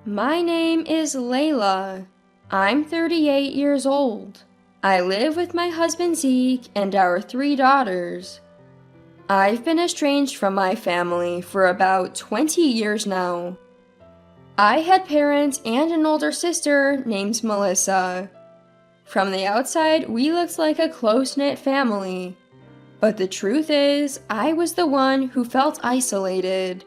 My name is Layla. I'm 38 years old. I live with my husband Zeke and our 3 daughters. I've been estranged from my family for about 20 years now. I had parents and an older sister named Melissa. From the outside, we looked like a close-knit family. But the truth is, I was the one who felt isolated.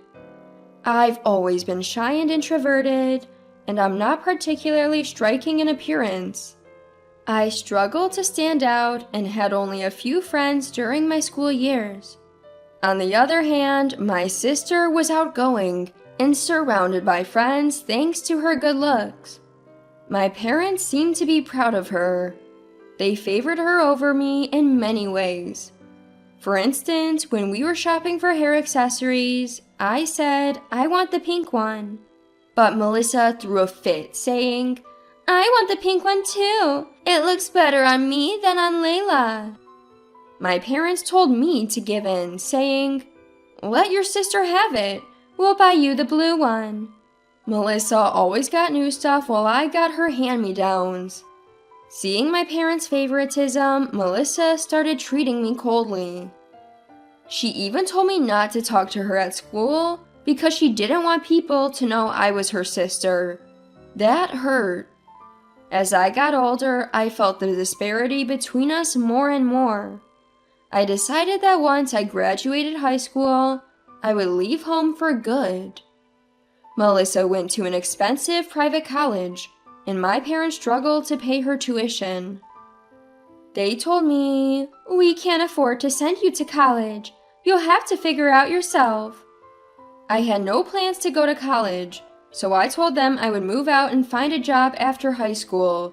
I've always been shy and introverted, and I'm not particularly striking in appearance. I struggled to stand out and had only a few friends during my school years. On the other hand, my sister was outgoing and surrounded by friends thanks to her good looks. My parents seemed to be proud of her. They favored her over me in many ways. For instance, when we were shopping for hair accessories, I said, "I want the pink one." But Melissa threw a fit, saying, "I want the pink one too. It looks better on me than on Layla." My parents told me to give in, saying, "Let your sister have it. We'll buy you the blue one." Melissa always got new stuff while I got her hand-me-downs. Seeing my parents' favoritism, Melissa started treating me coldly. She even told me not to talk to her at school because she didn't want people to know I was her sister. That hurt. As I got older, I felt the disparity between us more and more. I decided that once I graduated high school, I would leave home for good. Melissa went to an expensive private college, and my parents struggled to pay her tuition. They told me, "We can't afford to send you to college. You'll have to figure out yourself." I had no plans to go to college, so I told them I would move out and find a job after high school.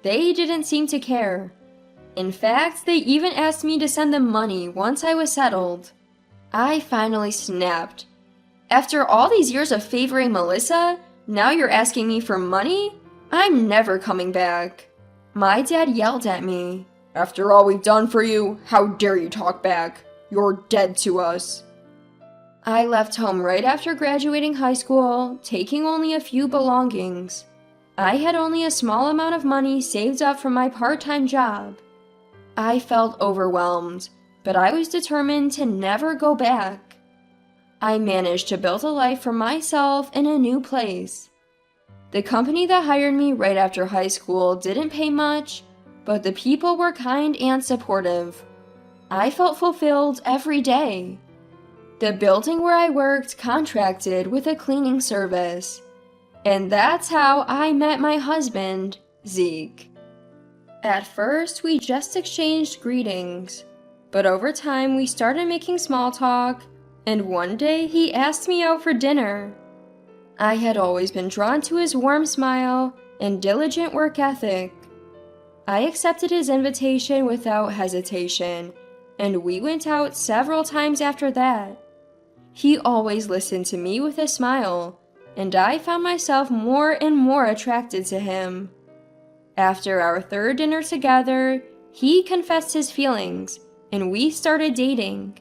They didn't seem to care. In fact, they even asked me to send them money once I was settled. I finally snapped. "After all these years of favoring Melissa, now you're asking me for money? I'm never coming back." My dad yelled at me. "After all we've done for you, how dare you talk back? You're dead to us." I left home right after graduating high school, taking only a few belongings. I had only a small amount of money saved up from my part-time job. I felt overwhelmed, but I was determined to never go back. I managed to build a life for myself in a new place. The company that hired me right after high school didn't pay much, but the people were kind and supportive. I felt fulfilled every day. The building where I worked contracted with a cleaning service. And that's how I met my husband, Zeke. At first, we just exchanged greetings, but over time we started making small talk, and one day he asked me out for dinner. I had always been drawn to his warm smile and diligent work ethic. I accepted his invitation without hesitation, and we went out several times after that. He always listened to me with a smile, and I found myself more and more attracted to him. After our 3rd dinner together, he confessed his feelings, and we started dating.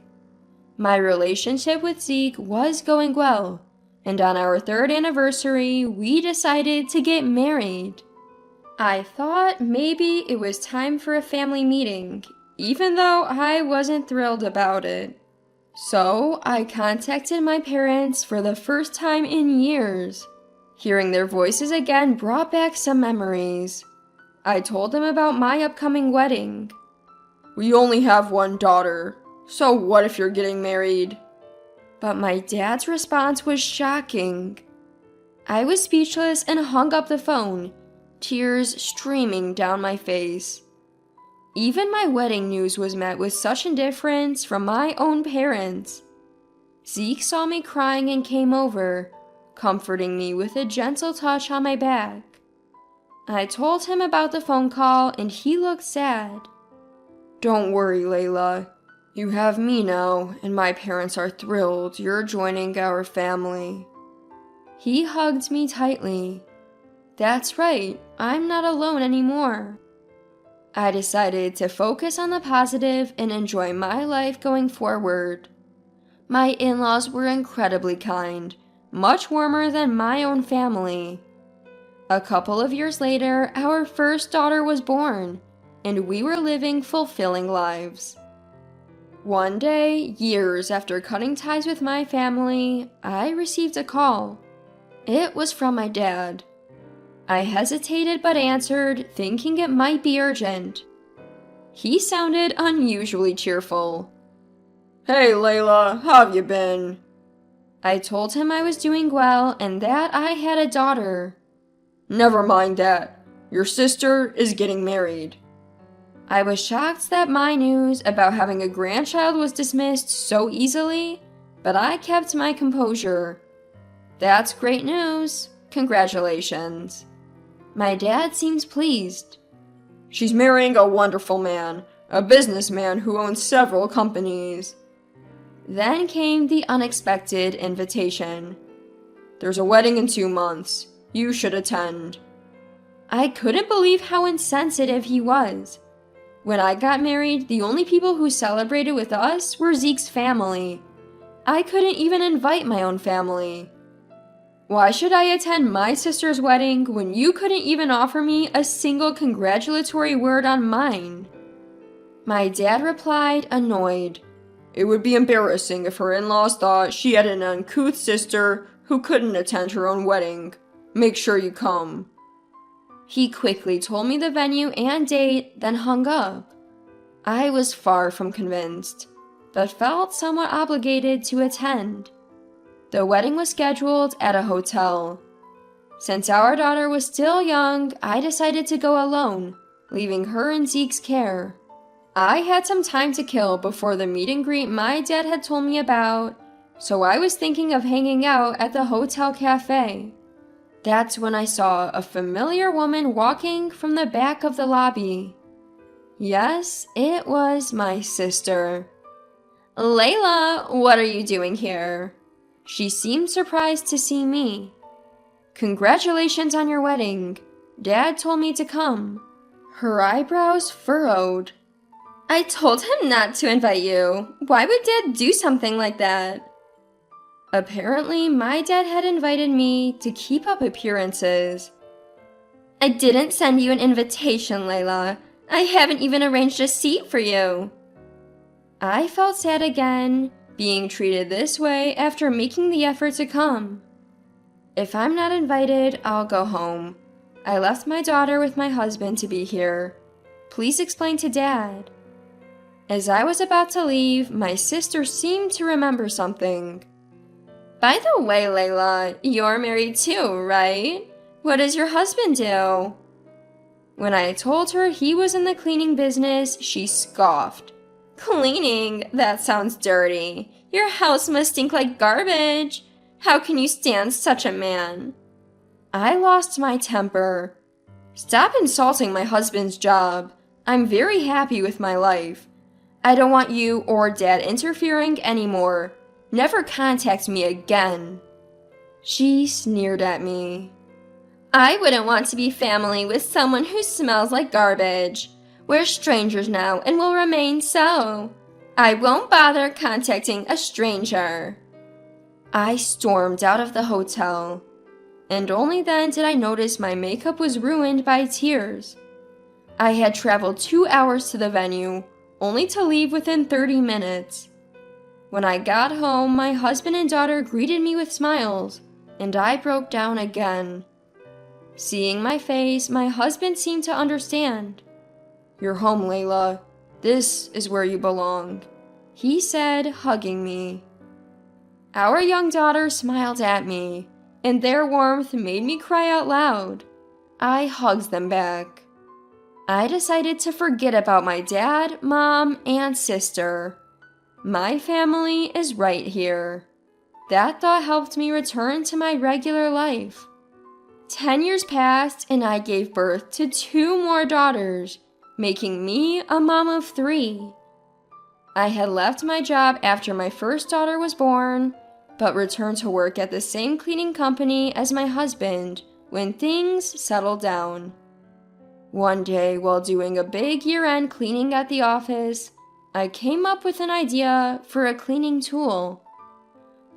My relationship with Zeke was going well, and on our 3rd anniversary, we decided to get married. I thought maybe it was time for a family meeting, even though I wasn't thrilled about it. So I contacted my parents for the first time in years. Hearing their voices again brought back some memories. I told them about my upcoming wedding. "We only have one daughter, so what if you're getting married?" But my dad's response was shocking. I was speechless and hung up the phone, tears streaming down my face. Even my wedding news was met with such indifference from my own parents. Zeke saw me crying and came over, comforting me with a gentle touch on my back. I told him about the phone call and he looked sad. "Don't worry, Layla. You have me now, and my parents are thrilled you're joining our family." He hugged me tightly. That's right, I'm not alone anymore. I decided to focus on the positive and enjoy my life going forward. My in-laws were incredibly kind, much warmer than my own family. A couple of years later, our first daughter was born, and we were living fulfilling lives. One day, years after cutting ties with my family, I received a call. It was from my dad. I hesitated but answered, thinking it might be urgent. He sounded unusually cheerful. "Hey Layla, how have you been?" I told him I was doing well and that I had a daughter. "Never mind that. Your sister is getting married." I was shocked that my news about having a grandchild was dismissed so easily, but I kept my composure. "That's great news. Congratulations." My dad seems pleased. "She's marrying a wonderful man, a businessman who owns several companies." Then came the unexpected invitation. "There's a wedding in 2 months. You should attend." I couldn't believe how insensitive he was. When I got married, the only people who celebrated with us were Zeke's family. I couldn't even invite my own family. "Why should I attend my sister's wedding when you couldn't even offer me a single congratulatory word on mine?" My dad replied, annoyed. "It would be embarrassing if her in-laws thought she had an uncouth sister who couldn't attend her own wedding. Make sure you come." He quickly told me the venue and date, then hung up. I was far from convinced, but felt somewhat obligated to attend. The wedding was scheduled at a hotel. Since our daughter was still young, I decided to go alone, leaving her in Zeke's care. I had some time to kill before the meet and greet my dad had told me about, so I was thinking of hanging out at the hotel cafe. That's when I saw a familiar woman walking from the back of the lobby. Yes, it was my sister. "Layla, what are you doing here?" She seemed surprised to see me. "Congratulations on your wedding. Dad told me to come." Her eyebrows furrowed. "I told him not to invite you. Why would Dad do something like that?" Apparently, my dad had invited me to keep up appearances. "I didn't send you an invitation, Layla. I haven't even arranged a seat for you." I felt sad again, being treated this way after making the effort to come. If I'm not invited, I'll go home. I left my daughter with my husband to be here. Please explain to Dad. As I was about to leave, my sister seemed to remember something. "By the way, Layla, you're married too, right? What does your husband do?" When I told her he was in the cleaning business, she scoffed. "Cleaning? That sounds dirty. Your house must stink like garbage. How can you stand such a man?" I lost my temper. "Stop insulting my husband's job. I'm very happy with my life. I don't want you or Dad interfering anymore. Never contact me again." She sneered at me. "I wouldn't want to be family with someone who smells like garbage. We're strangers now and will remain so. I won't bother contacting a stranger." I stormed out of the hotel, and only then did I notice my makeup was ruined by tears. I had traveled 2 hours to the venue, only to leave within 30 minutes. When I got home, my husband and daughter greeted me with smiles, and I broke down again. Seeing my face, my husband seemed to understand. "You're home, Layla. This is where you belong," he said, hugging me. Our young daughter smiled at me, and their warmth made me cry out loud. I hugged them back. I decided to forget about my dad, mom, and sister. My family is right here. That thought helped me return to my regular life. 10 years passed and I gave birth to 2 more daughters, making me a mom of 3. I had left my job after my first daughter was born, but returned to work at the same cleaning company as my husband when things settled down. One day, while doing a big year-end cleaning at the office, I came up with an idea for a cleaning tool.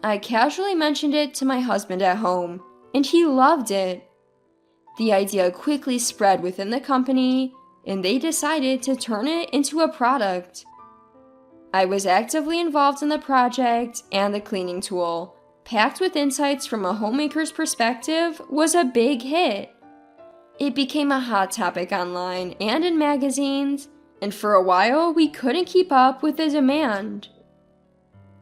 I casually mentioned it to my husband at home, and he loved it. The idea quickly spread within the company, and they decided to turn it into a product. I was actively involved in the project, and the cleaning tool, packed with insights from a homemaker's perspective, was a big hit. It became a hot topic online and in magazines, and for a while we couldn't keep up with the demand.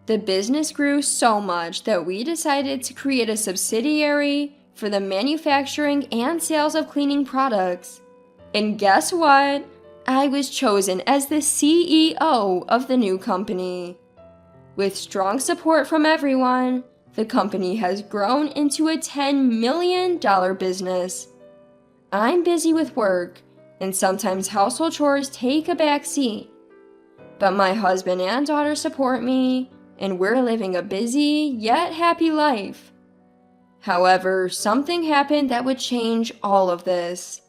The business grew so much that we decided to create a subsidiary for the manufacturing and sales of cleaning products. And guess what? I was chosen as the CEO of the new company. With strong support from everyone, the company has grown into a $10 million business. I'm busy with work, and sometimes household chores take a back seat. But my husband and daughter support me, and we're living a busy yet happy life. However, something happened that would change all of this.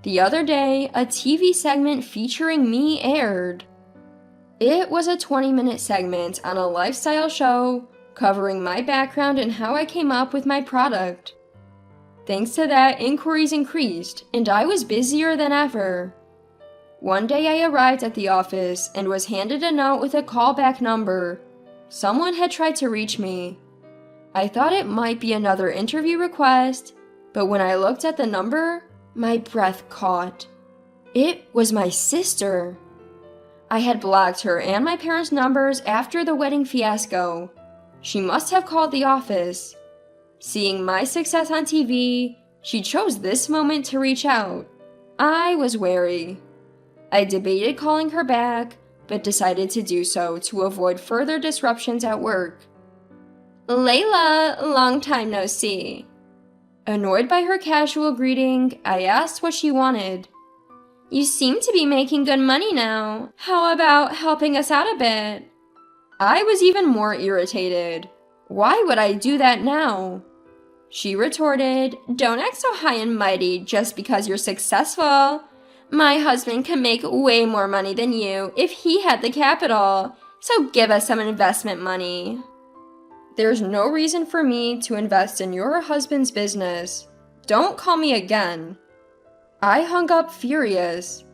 The other day, a TV segment featuring me aired. It was a 20-minute segment on a lifestyle show covering my background and how I came up with my product. Thanks to that, inquiries increased, and I was busier than ever. One day I arrived at the office and was handed a note with a callback number. Someone had tried to reach me. I thought it might be another interview request, but when I looked at the number, my breath caught. It was my sister. I had blocked her and my parents' numbers after the wedding fiasco. She must have called the office. Seeing my success on TV, she chose this moment to reach out. I was wary. I debated calling her back, but decided to do so to avoid further disruptions at work. "Layla, long time no see." Annoyed by her casual greeting, I asked what she wanted. "You seem to be making good money now. How about helping us out a bit?" I was even more irritated. Why would I do that now? She retorted, "Don't act so high and mighty just because you're successful. My husband can make way more money than you if he had the capital, so give us some investment money." There's no reason for me to invest in your husband's business. Don't call me again. I hung up furious.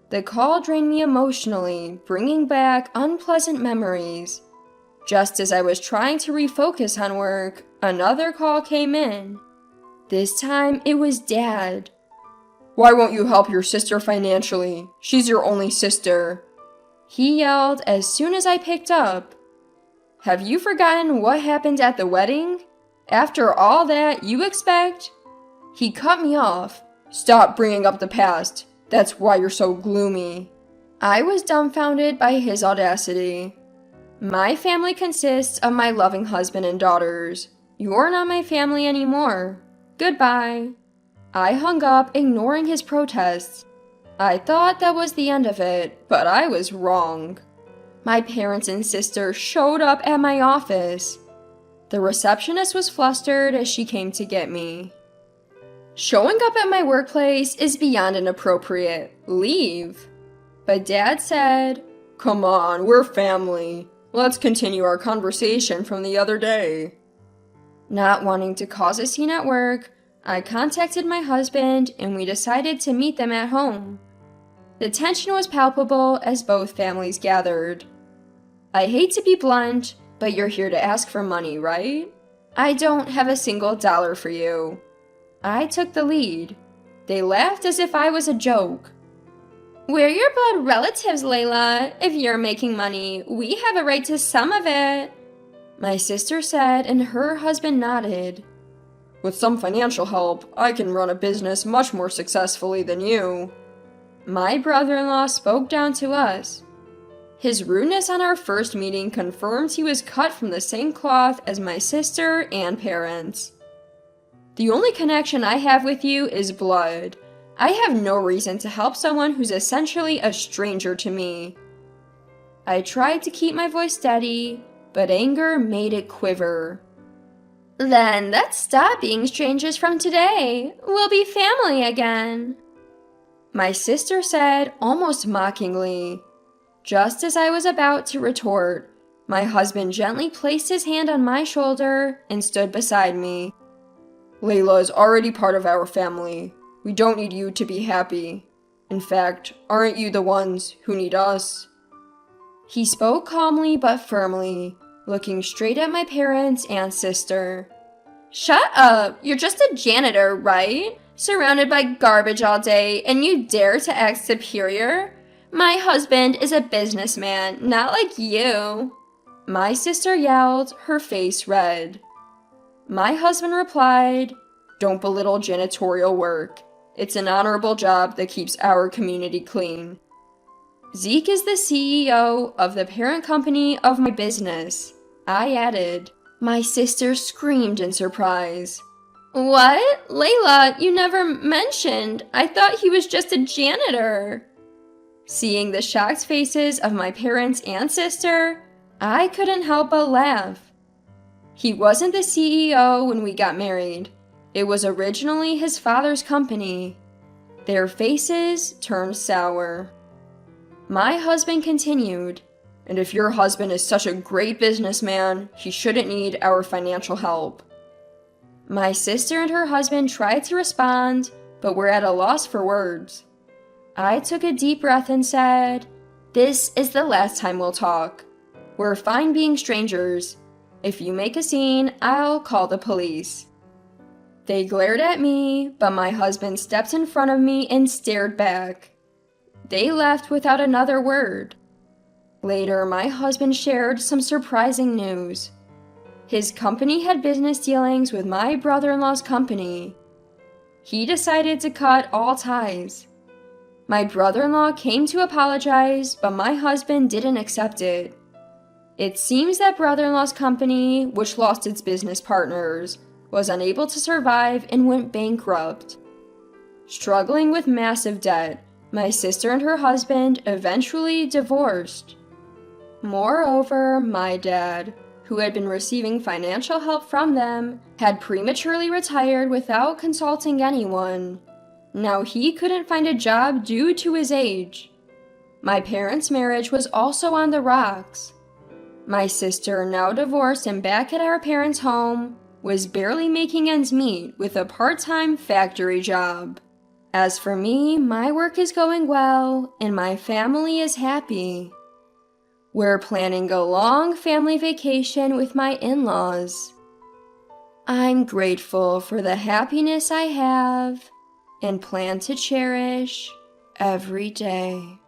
The call drained me emotionally, bringing back unpleasant memories. Just as I was trying to refocus on work, another call came in. This time it was Dad. "Why won't you help your sister financially? She's your only sister," he yelled as soon as I picked up. "Have you forgotten what happened at the wedding? After all that, you expect?" He cut me off. "Stop bringing up the past. That's why you're so gloomy." I was dumbfounded by his audacity. My family consists of my loving husband and daughters. You're not my family anymore. Goodbye. I hung up, ignoring his protests. I thought that was the end of it, but I was wrong. My parents and sister showed up at my office. The receptionist was flustered as she came to get me. "Showing up at my workplace is beyond inappropriate. Leave." But Dad said, "Come on, we're family. Let's continue our conversation from the other day." Not wanting to cause a scene at work, I contacted my husband and we decided to meet them at home. The tension was palpable as both families gathered. "I hate to be blunt, but you're here to ask for money, right? I don't have a single dollar for you." I took the lead. They laughed as if I was a joke. "We're your blood relatives, Layla. If you're making money, we have a right to some of it," my sister said, and her husband nodded. "With some financial help, I can run a business much more successfully than you." My brother-in-law spoke down to us. His rudeness on our first meeting confirmed he was cut from the same cloth as my sister and parents. "The only connection I have with you is blood. I have no reason to help someone who's essentially a stranger to me." I tried to keep my voice steady, but anger made it quiver. "Then let's stop being strangers from today. We'll be family again," my sister said almost mockingly. Just as I was about to retort, My husband gently placed his hand on my shoulder and stood beside me. Layla is already part of our family. We don't need you to be happy. In fact, aren't you the ones who need us? He spoke calmly but firmly, looking straight at my parents and sister. Shut up! You're just a janitor, right? Surrounded by garbage all day, and you dare to act superior? My husband is a businessman, not like you. My sister yelled, her face red. My husband replied, Don't belittle janitorial work. It's an honorable job that keeps our community clean. Zeke is the CEO of the parent company of my business. I added. My sister screamed in surprise. What? Layla, you never mentioned. I thought he was just a janitor. Seeing the shocked faces of my parents and sister, I couldn't help but laugh. He wasn't the CEO when we got married. It was originally his father's company. Their faces turned sour. My husband continued, And if your husband is such a great businessman, he shouldn't need our financial help. My sister and her husband tried to respond, but were at a loss for words. I took a deep breath and said, This is the last time we'll talk. We're fine being strangers. If you make a scene, I'll call the police. They glared at me, but my husband stepped in front of me and stared back. They left without another word. Later, my husband shared some surprising news. His company had business dealings with my brother-in-law's company. He decided to cut all ties. My brother-in-law came to apologize, but my husband didn't accept it. It seems that brother-in-law's company, which lost its business partners, was unable to survive and went bankrupt. Struggling with massive debt, my sister and her husband eventually divorced. Moreover, my dad, who had been receiving financial help from them, had prematurely retired without consulting anyone. Now he couldn't find a job due to his age. My parents' marriage was also on the rocks. My sister, now divorced and back at our parents' home, was barely making ends meet with a part-time factory job. As for me, my work is going well, and my family is happy. We're planning a long family vacation with my in-laws. I'm grateful for the happiness I have and plan to cherish every day.